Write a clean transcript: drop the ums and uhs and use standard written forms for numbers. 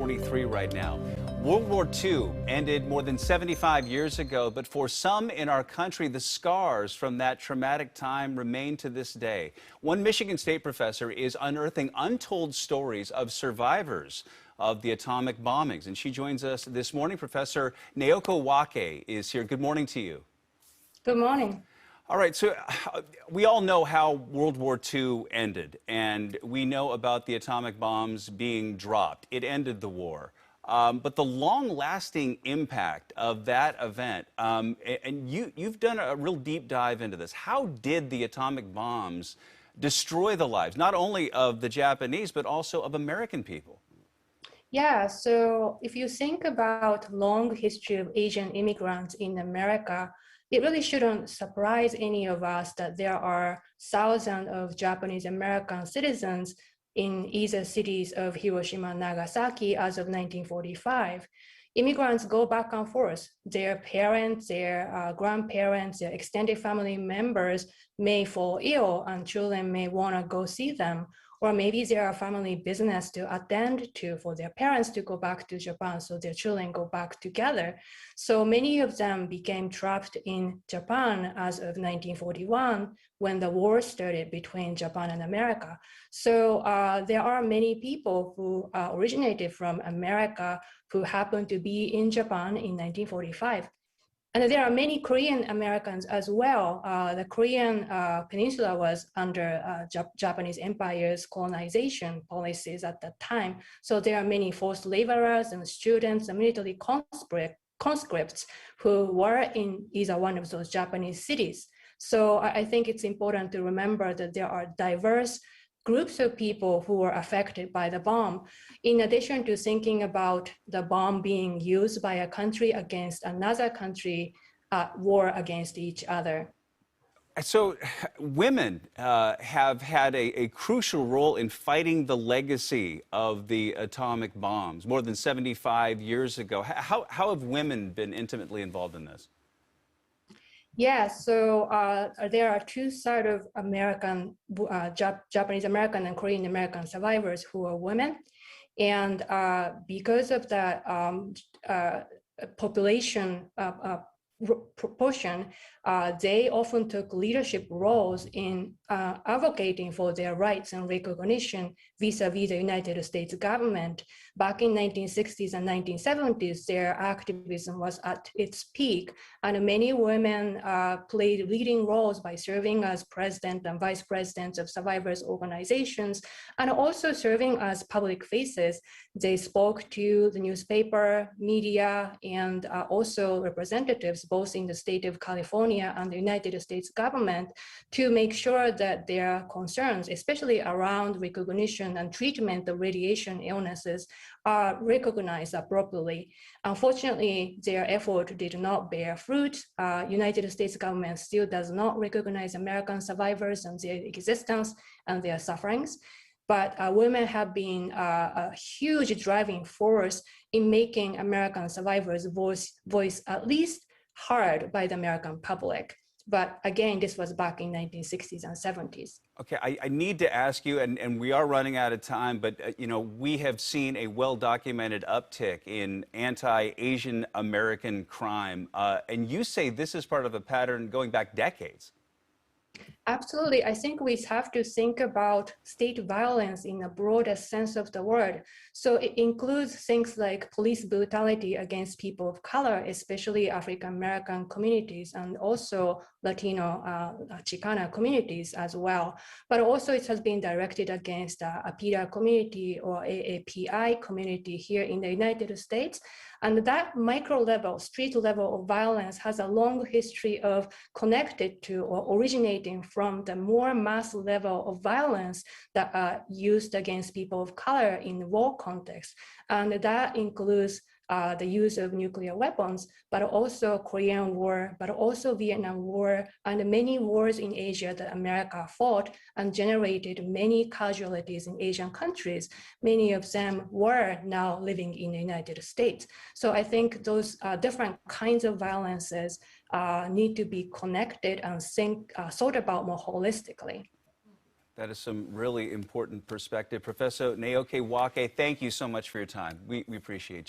6:23 right now. World War II ended more than 75 years ago, but for some in our country, the scars from that traumatic time remain to this day. One Michigan State professor is unearthing untold stories of survivors of the atomic bombings, and she joins us this morning. Professor Naoko Wake is here. Good morning to you. Good morning. All right, so we all know how World War II ended, and we know about the atomic bombs being dropped. It ended the war. But the long-lasting impact of that event, and you've done a real deep dive into this. How did the atomic bombs destroy the lives, not only of the Japanese, but also of American people? Yeah, so if you think about long history of Asian immigrants in America, it really shouldn't surprise any of us that there are thousands of Japanese American citizens in either cities of Hiroshima and Nagasaki as of 1945. Immigrants go back and forth. Their parents, their grandparents, their extended family members may fall ill and children may want to go see them. Or maybe there are family business to attend to for their parents to go back to Japan, so their children go back together. So many of them became trapped in Japan as of 1941 when the war started between Japan and America. So there are many people who originated from America who happened to be in Japan in 1945. And there are many Korean Americans as well. The Korean peninsula was under Japanese Empire's colonization policies at that time. So there are many forced laborers and students and military conscripts who were in either one of those Japanese cities. So I think it's important to remember that there are diverse groups of people who were affected by the bomb, in addition to thinking about the bomb being used by a country against another country, war against each other. So women have had a crucial role in fighting the legacy of the atomic bombs more than 75 years ago. How have women been intimately involved in this? Yeah, so there are two sides of American, Japanese American and Korean American survivors who are women. And because of that population proportion, they often took leadership roles in advocating for their rights and recognition vis-a-vis the United States government. Back in 1960s and 1970s, their activism was at its peak, and many women played leading roles by serving as president and vice presidents of survivors' organizations, and also serving as public faces. They spoke to the newspaper, media, and also representatives both in the state of California and the United States government to make sure that their concerns, especially around recognition and treatment of radiation illnesses, are recognized appropriately. Unfortunately, their effort did not bear fruit. United States government still does not recognize American survivors and their existence and their sufferings. But women have been a huge driving force in making American survivors' voice at least heard by the American public. But again, this was back in 1960s and 70s. Okay, I need to ask you, and we are running out of time, but we have seen a well-documented uptick in anti-Asian American crime, and you say this is part of a pattern going back decades. Absolutely. I think we have to think about state violence in a broader sense of the word. So it includes things like police brutality against people of color, especially African American communities, and also Latino Chicana communities as well. But also it has been directed against a PIRA community or AAPI community here in the United States. And that micro level, street level of violence has a long history of connected to or originating from the more mass level of violence that are used against people of color in war context. And that includes the use of nuclear weapons, but also Korean War, but also Vietnam War, and many wars in Asia that America fought and generated many casualties in Asian countries. Many of them were now living in the United States. So I think those different kinds of violences need to be connected and thought about more holistically. That is some really important perspective. Professor Naoko Wake, thank you so much for your time. We appreciate you.